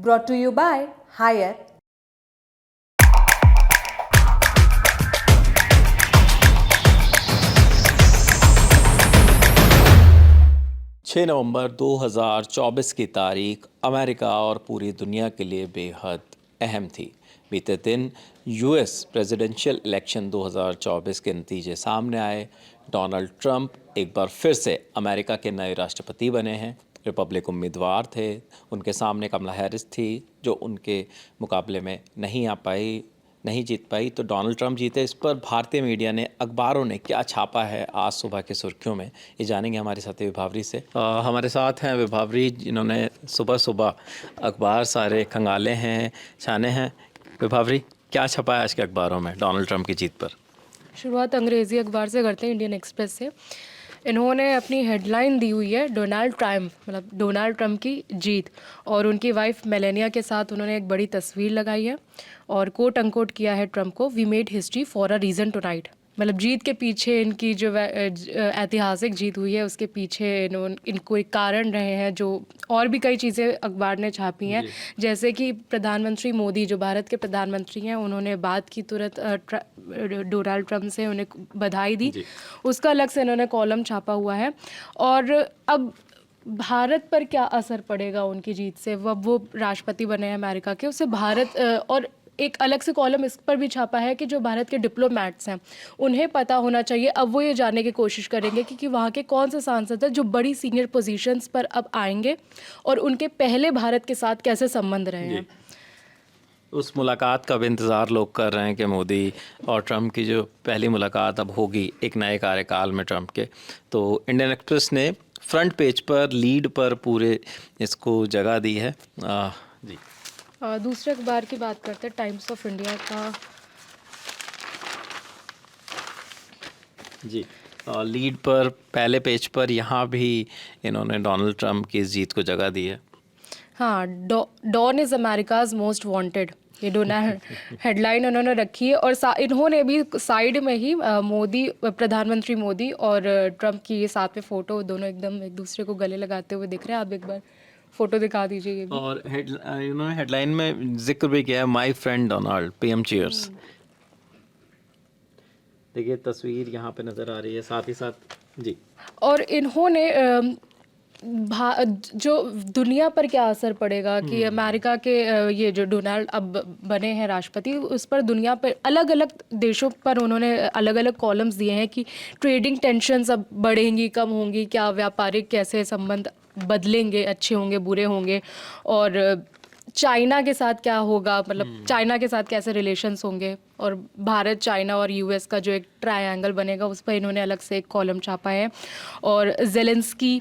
brought to you by Hire. 6 नवंबर 2024 की तारीख America और पूरी दुनिया के लिए बेहद अहम थी। बीते दिन यूएस प्रेसिडेंशियल इलेक्शन 2024 के नतीजे सामने आए। डोनाल्ड ट्रंप एक बार फिर से अमेरिका के नए राष्ट्रपति बने हैं। रिपब्लिक उम्मीदवार थे, उनके सामने कमला हैरिस थी जो उनके मुकाबले में नहीं जीत पाई, तो डोनाल्ड ट्रंप जीते। इस पर भारतीय मीडिया ने, अखबारों ने क्या छापा है आज सुबह के सुर्खियों में, ये जानेंगे हमारे साथी विभावरी से। हमारे साथ हैं विभावरी, जिन्होंने सुबह सुबह अखबार सारे खंगाले हैं, छाने हैं। विभावरी, क्या छपा है आज के अखबारों में डोनाल्ड ट्रंप की जीत पर? शुरुआत अंग्रेज़ी अखबार से करते हैं, इंडियन एक्सप्रेस से। इन्होंने अपनी हेडलाइन दी हुई है डोनाल्ड ट्रम्प, मतलब डोनाल्ड ट्रंप की जीत, और उनकी वाइफ मेलेनिया के साथ उन्होंने एक बड़ी तस्वीर लगाई है और कोट अनकोट किया है ट्रंप को, we made history for a reason tonight. मतलब जीत के पीछे, इनकी जो ऐतिहासिक जीत हुई है उसके पीछे इनको एक कारण रहे हैं, जो और भी कई चीज़ें अखबार ने छापी हैं। जैसे कि प्रधानमंत्री मोदी, जो भारत के प्रधानमंत्री हैं, उन्होंने बात की तुरंत डोनाल्ड ट्रंप से, उन्हें बधाई दी, उसका अलग से इन्होंने कॉलम छापा हुआ है। और अब भारत पर क्या असर पड़ेगा उनकी जीत से, वो राष्ट्रपति बने हैं अमेरिका के, उससे भारत और एक अलग से कॉलम इस पर भी छापा है कि जो भारत के डिप्लोमैट्स हैं उन्हें पता होना चाहिए। अब वो ये जानने की कोशिश करेंगे कि वहाँ के कौन से सांसद हैं जो बड़ी सीनियर पोजीशंस पर अब आएंगे और उनके पहले भारत के साथ कैसे संबंध रहे हैं। उस मुलाकात का भी इंतज़ार लोग कर रहे हैं कि मोदी और ट्रंप की जो पहली मुलाकात अब होगी एक नए कार्यकाल में ट्रंप के। तो इंडियन एक्सप्रेस ने फ्रंट पेज पर, लीड पर पूरे इसको जगह दी है। जी, दूसरे अखबार की बात करते हैं, टाइम्स ऑफ इंडिया का। जी, लीड पर, पहले पेज पर यहाँ भी इन्होंने डोनाल्ड ट्रंप की जीत को जगह दी है। हाँ, Don is America's most wanted, ये डोनाल्ड हेडलाइन उन्होंने रखी है। और इन्होंने भी साइड में ही प्रधानमंत्री मोदी और ट्रंप की ये साथ में फ़ोटो, दोनों एकदम एक दूसरे को गले लगाते हुए दिख रहे हैं। आप एक बार फ़ोटो दिखा दीजिए ये भी। और इन्होंने हेडलाइन में जिक्र भी किया है, my friend Donald, PM cheers. देखिए तस्वीर यहाँ पे नज़र आ रही है, साथ ही साथ जी। और इन्होंने जो दुनिया पर क्या असर पड़ेगा कि अमेरिका के ये जो डोनाल्ड अब बने हैं राष्ट्रपति, उस पर दुनिया पर अलग अलग देशों पर उन्होंने अलग अलग कॉलम्स दिए हैं कि ट्रेडिंग टेंशन्स अब बढ़ेंगी, कम होंगी, क्या व्यापारिक कैसे संबंध बदलेंगे, अच्छे होंगे, बुरे होंगे, और चाइना के साथ क्या होगा, मतलब चाइना के साथ कैसे रिलेशंस होंगे, और भारत, चाइना और यूएस का जो एक ट्रायंगल बनेगा, उस पर इन्होंने अलग से एक कॉलम छापा है। और Zelensky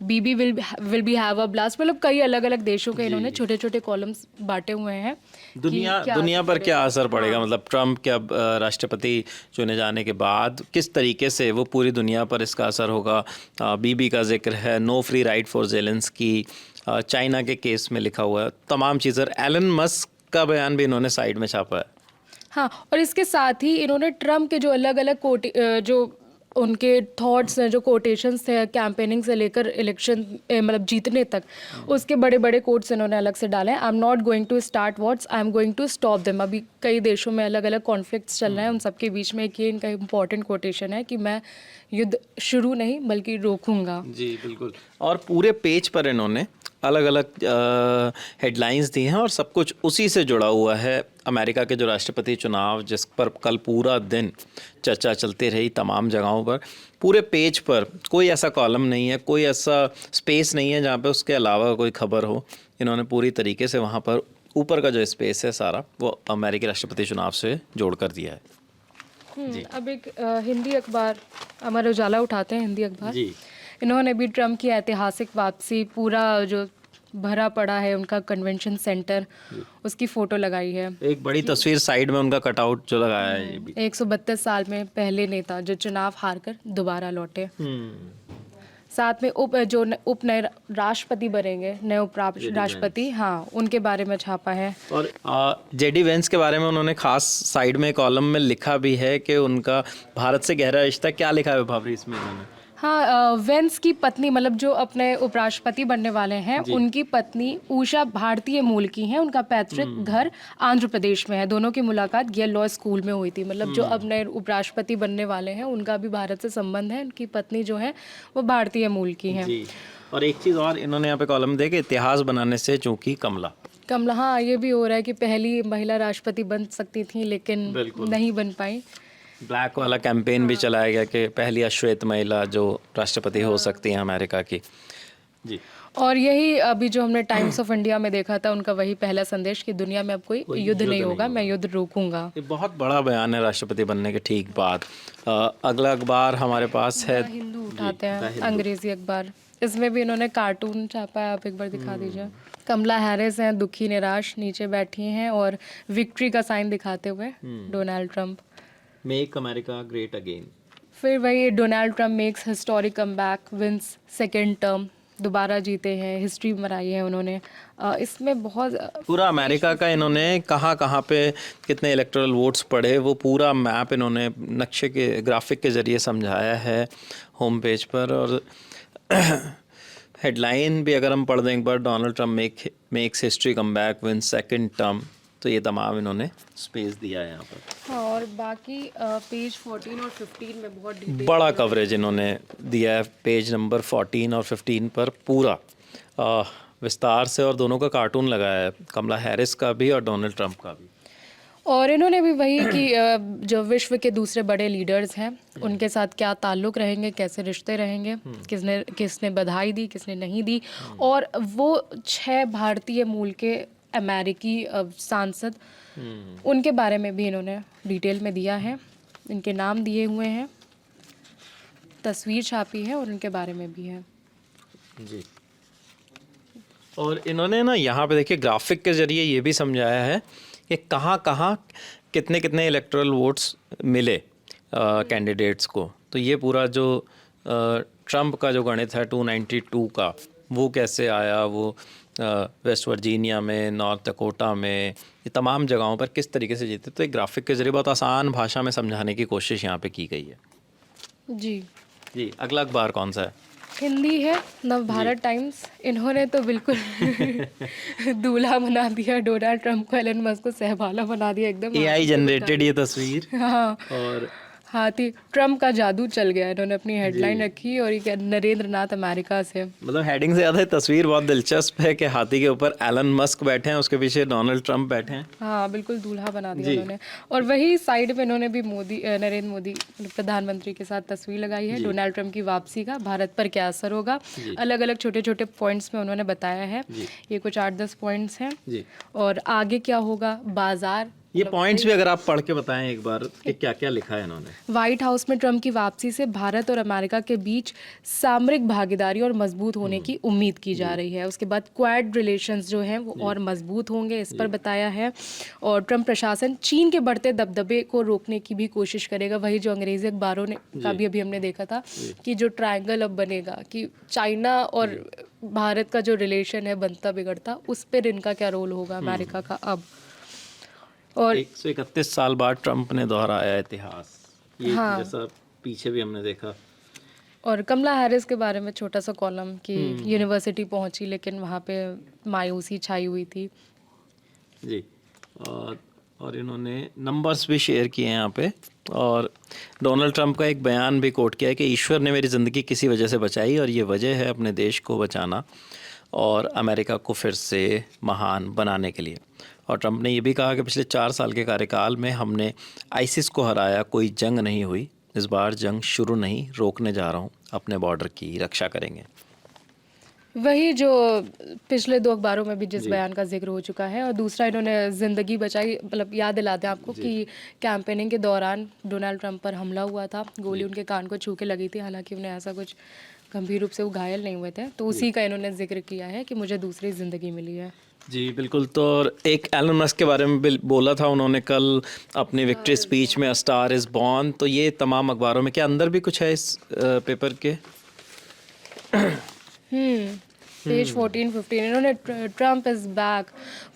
Bibi will be have a blast, मतलब कई अलग अलग देशों के इन्होंने छोटे छोटे कॉलम्स बांटे हुए हैं। दुनिया पर क्या असर पड़ेगा, मतलब ट्रंप के अब राष्ट्रपति चुने जाने के बाद किस तरीके से वो पूरी दुनिया पर इसका असर होगा। बीबी का जिक्र है, no free ride for Zelensky, China के केस में लिखा हुआ है, तमाम चीज़ें। एलन मस्क का बयान भी इन्होंने साइड में छापा है। हाँ, और इसके साथ ही इन्होंने ट्रंप के जो अलग अलग जो उनके थॉट्स हैं, जो कोटेशंस थे कैंपेनिंग से लेकर इलेक्शन मतलब जीतने तक, उसके बड़े बड़े कोट्स इन्होंने अलग से डाले हैं। I am not going to start wars, I am going to stop them. अभी कई देशों में अलग अलग कॉन्फ्लिक्ट्स चल रहे हैं, उन सबके बीच में एक ये इनका इंपॉर्टेंट कोटेशन है कि मैं युद्ध शुरू नहीं बल्कि रोकूंगा। जी बिल्कुल। और पूरे पेज पर इन्होंने अलग अलग हेडलाइंस दी हैं और सब कुछ उसी से जुड़ा हुआ है। अमेरिका के जो राष्ट्रपति चुनाव, जिस पर कल पूरा दिन चर्चा चलती रही तमाम जगहों पर, पूरे पेज पर कोई ऐसा कॉलम नहीं है, कोई ऐसा स्पेस नहीं है जहाँ पे उसके अलावा कोई खबर हो। इन्होंने पूरी तरीके से वहाँ पर ऊपर का जो स्पेस है सारा, वो अमेरिकी राष्ट्रपति चुनाव से जोड़ कर दिया है। अब एक हिंदी अखबार अमर उजाला उठाते हैं, हिंदी अखबार। इन्होंने भी ट्रंप की ऐतिहासिक वापसी, पूरा जो भरा पड़ा है उनका कन्वेंशन सेंटर, उसकी फ़ोटो लगाई है। एक बड़ी तस्वीर साइड में उनका कटआउट जो लगाया है, ये भी 132 साल में पहले नेता जो चुनाव हारकर दोबारा लौटे। साथ में उप नए राष्ट्रपति बनेंगे, नए उप राष्ट्रपति, हाँ, उनके बारे में छापा है। और जेडी वेंस के बारे में उन्होंने खास साइड में कॉलम में लिखा भी है कि उनका भारत से गहरा रिश्ता। क्या लिखा है भावरी इसमें उन्होंने? हाँ, वेंस की पत्नी मतलब जो अपने उपराष्ट्रपति बनने वाले हैं उनकी पत्नी उषा भारतीय मूल की हैं। उनका पैतृक घर आंध्र प्रदेश में है। दोनों की मुलाकात येल लॉ स्कूल में हुई थी। मतलब जो अब नए उपराष्ट्रपति बनने वाले हैं उनका भी भारत से संबंध है। उनकी पत्नी जो है वो भारतीय मूल की हैं। जी। और एक चीज़ और इन्होंने यहाँ पे कॉलम दे कि इतिहास बनाने से चूंकि कमला। कमला, हाँ ये भी हो रहा है कि पहली महिला राष्ट्रपति बन सकती थी लेकिन नहीं बन पाई। ब्लैक वाला कैंपेन भी चलाया गया कि पहली अश्वेत महिला जो राष्ट्रपति हो सकती है अमेरिका की। जी। और यही अभी जो हमने टाइम्स ऑफ इंडिया में देखा था, उनका वही पहला संदेश कि दुनिया में अब कोई युद्ध नहीं होगा, मैं युद्ध रोकूंगा। ये बहुत बड़ा बयान है राष्ट्रपति बनने के ठीक बाद। अगला अखबार हमारे पास है हिंदू उठाते हैं, अंग्रेजी अखबार। इसमें भी इन्होंने कार्टून छापा है, आप एक बार दिखा दीजिए। कमला हैरिस हैं दुखी निराश, नीचे बैठी हैं और विक्ट्री का साइन दिखाते हुए Donald Trump. Make America great again. फिर वही Donald Trump makes historic comeback, wins second term, दोबारा जीते हैं, हिस्ट्री बनाई है उन्होंने। इसमें बहुत पूरा अमेरिका का इन्होंने कहाँ कहाँ पे कितने इलेक्टोरल वोट्स पड़े वो पूरा मैप इन्होंने नक्शे के ग्राफिक के ज़रिए समझाया है होम पेज पर। और हेडलाइन भी अगर हम पढ़ दें एक बार, Donald Trump makes history come back win second term, तो ये तमाम इन्होंने स्पेस दिया है यहाँ पर। हाँ, और बाकी पेज 14 और 15 में बहुत डिटेल बड़ा कवरेज इन्होंने दिया है पेज नंबर 14 और 15 पर पूरा विस्तार से, और दोनों का कार्टून लगाया है, कमला हैरिस का भी और डोनाल्ड ट्रंप का भी। और इन्होंने भी वही कि जो विश्व के दूसरे बड़े लीडर्स हैं उनके साथ क्या ताल्लुक़ रहेंगे, कैसे रिश्ते रहेंगे, किसने बधाई दी, किसने नहीं दी। और वो 6 भारतीय मूल के अमेरिकी सांसद, उनके बारे में भी इन्होंने डिटेल में दिया है। इनके नाम दिए हुए हैं, तस्वीर छापी है और उनके बारे में भी है। जी। और इन्होंने ना यहाँ पे देखिए ग्राफिक के ज़रिए ये भी समझाया है कि कहाँ कहाँ कितने कितने इलेक्टोरल वोट्स मिले कैंडिडेट्स को। तो ये पूरा जो ट्रंप का जो गणित है 292 का, वो कैसे आया, वो वेस्ट वर्जीनिया में, नॉर्थ डकोटा में, ये तमाम जगहों पर किस तरीके से जीते। तो एक ग्राफिक के ज़रिए बहुत आसान भाषा में समझाने की कोशिश यहाँ पे की गई है। जी जी। अगला अखबार कौन सा है? हिंदी है, नवभारत टाइम्स। इन्होंने तो बिल्कुल दूल्हा बना दिया डोनाल्ड ट्रंप को, एलन मस्क को सहबाला बना दिया एकदम। AI जनरेटेड ये तस्वीर। हाँ, और हाथी ट्रंप का जादू चल गया। इन्होंने अपनी हेडलाइन रखी और ये नरेंद्र नाथ अमेरिका से। मतलब हेडिंग से ज़्यादा है तस्वीर बहुत दिलचस्प है कि हाथी के ऊपर एलन मस्क बैठे हैं, उसके पीछे डोनाल्ड ट्रंप बैठे हैं। हाँ, बिल्कुल दूल्हा बना दिया उन्होंने। और वही साइड में इन्होंने भी नरेंद्र मोदी प्रधानमंत्री के साथ तस्वीर लगाई है डोनाल्ड ट्रंप की वापसी का भारत पर क्या असर होगा। अलग अलग छोटे छोटे पॉइंट्स में उन्होंने बताया है। ये कुछ 8-10 पॉइंट्स हैं। और आगे क्या होगा, बाजार, ये पॉइंट्स भी अगर आप पढ़ के बताएं एक बार कि क्या क्या लिखा है इन्होंने। व्हाइट हाउस में ट्रंप की वापसी से भारत और अमेरिका के बीच सामरिक भागीदारी और मजबूत होने की उम्मीद की जा रही है। उसके बाद क्वाड रिलेशंस जो हैं वो और मजबूत होंगे, इस पर बताया है। और ट्रंप प्रशासन चीन के बढ़ते दबदबे को रोकने की भी कोशिश करेगा। वही जो अंग्रेजी अखबारों ने का भी अभी हमने देखा था कि जो ट्रायंगल अब बनेगा कि चाइना और भारत का जो रिलेशन है बनता बिगड़ता, उस पर इनका क्या रोल होगा अमेरिका का अब। और 131 साल बाद ट्रंप ने दोहराया इतिहास, ये जैसा पीछे भी हमने देखा। और कमला हैरिस के बारे में छोटा सा कॉलम कि यूनिवर्सिटी पहुंची लेकिन वहाँ पे मायूसी छाई हुई थी। जी। और इन्होंने नंबर्स भी शेयर किए हैं यहाँ पे। और डोनाल्ड ट्रंप का एक बयान भी कोट किया है कि ईश्वर ने मेरी ज़िंदगी किसी वजह से बचाई और ये वजह है अपने देश को बचाना और अमेरिका को फिर से महान बनाने के लिए। और ट्रंप ने ये भी कहा कि पिछले 4 साल के कार्यकाल में हमने आईसिस को हराया, कोई जंग नहीं हुई, इस बार जंग शुरू नहीं, रोकने जा रहा हूँ, अपने बॉर्डर की रक्षा करेंगे। वही जो पिछले 2 अखबारों में भी जिस बयान का जिक्र हो चुका है। और दूसरा इन्होंने ज़िंदगी बचाई, मतलब याद दिलाते हैं आपको कि कैंपेनिंग के दौरान डोनाल्ड ट्रंप पर हमला हुआ था, गोली उनके कान को छू के लगी थी, हालांकि उन्हें ऐसा कुछ गंभीर रूप से वो घायल नहीं हुए थे। तो उसी का इन्होंने जिक्र किया है कि मुझे दूसरी ज़िंदगी मिली है। जी बिल्कुल। तो एक एलन मस्क के बारे में बोला था उन्होंने कल अपनी विक्ट्री स्पीच में, अ स्टार इज़ बॉर्न। तो ये तमाम अखबारों में, क्या अंदर भी कुछ है इस पेपर के? पेज 14-15 इन्होंने ट्रम्प इज़ बैक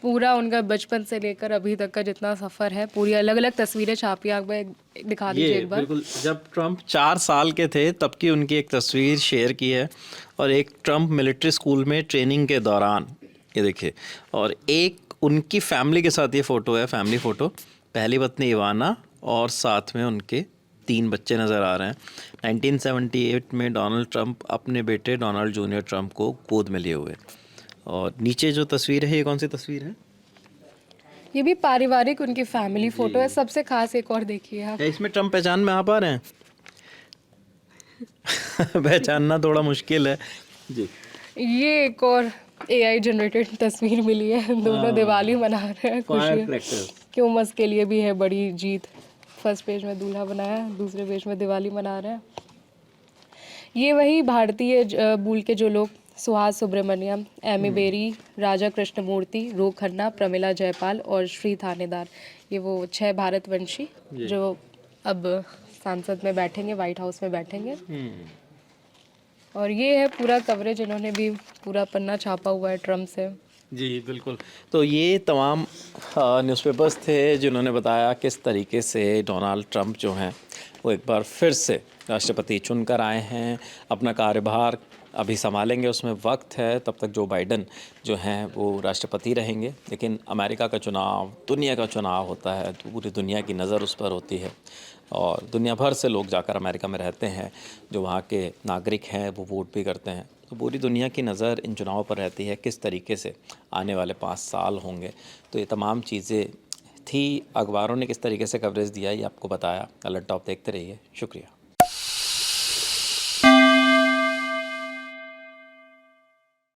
पूरा उनका बचपन से लेकर अभी तक का जितना सफ़र है पूरी अलग अलग तस्वीरें छापी आप दिखा दीजिए ये एक बार। बिल्कुल जब ट्रम्प 4 साल के थे तब की उनकी एक तस्वीर शेयर की है, और एक ट्रम्प मिलिट्री स्कूल में ट्रेनिंग के दौरान, ये देखिए, और एक उनकी फैमिली के साथ ये फ़ोटो है, फैमिली फ़ोटो, पहली पत्नी इवाना और साथ में उनके 3 बच्चे नज़र आ रहे हैं। 1978 में डोनाल्ड ट्रम्प अपने बेटे डोनाल्ड जूनियर ट्रम्प को गोद में लिए हुए। और नीचे जो तस्वीर है, ये कौन सी तस्वीर है? ये भी पारिवारिक उनकी फैमिली फ़ोटो है। सबसे खास एक और देखिए आप, इसमें ट्रम्प पहचान में आ पा रहे हैं? पहचानना थोड़ा मुश्किल है जी। ये एक और AI जनरेटेड तस्वीर मिली है। दोनों दिवाली मना रहे हैं, खुशी क्योमस के लिए भी है बड़ी जीत। फर्स्ट पेज में दूल्हा बनाया है, दूसरे पेज में दिवाली मना रहे हैं। ये वही भारतीय मूल के जो लोग, सुहास सुब्रमण्यम, एमी बेरी, राजा कृष्णमूर्ति, रो खन्ना, प्रमिला जयपाल और श्री थानेदार, ये वो 6 भारतवंशी जो अब संसद में बैठेंगे, वाइट हाउस में बैठेंगे। और ये है पूरा कवरेज, इन्होंने भी पूरा पन्ना छापा हुआ है ट्रम्प से। जी बिल्कुल। तो ये तमाम न्यूज़पेपर्स थे जिन्होंने बताया किस तरीके से डोनाल्ड ट्रम्प जो हैं वो एक बार फिर से राष्ट्रपति चुनकर आए हैं, अपना कार्यभार अभी संभालेंगे, उसमें वक्त है, तब तक जो बाइडन जो हैं वो राष्ट्रपति रहेंगे। लेकिन अमेरिका का चुनाव दुनिया का चुनाव होता है, तो पूरी दुनिया की नज़र उस पर होती है और दुनिया भर से लोग जाकर अमेरिका में रहते हैं, जो वहाँ के नागरिक हैं वो वोट भी करते हैं। तो पूरी दुनिया की नज़र इन चुनावों पर रहती है, किस तरीके से आने वाले 5 साल होंगे। तो ये तमाम चीज़ें थी, अखबारों ने किस तरीके से कवरेज दिया ये आपको बताया। अलर्ट टॉप देखते रहिए, शुक्रिया।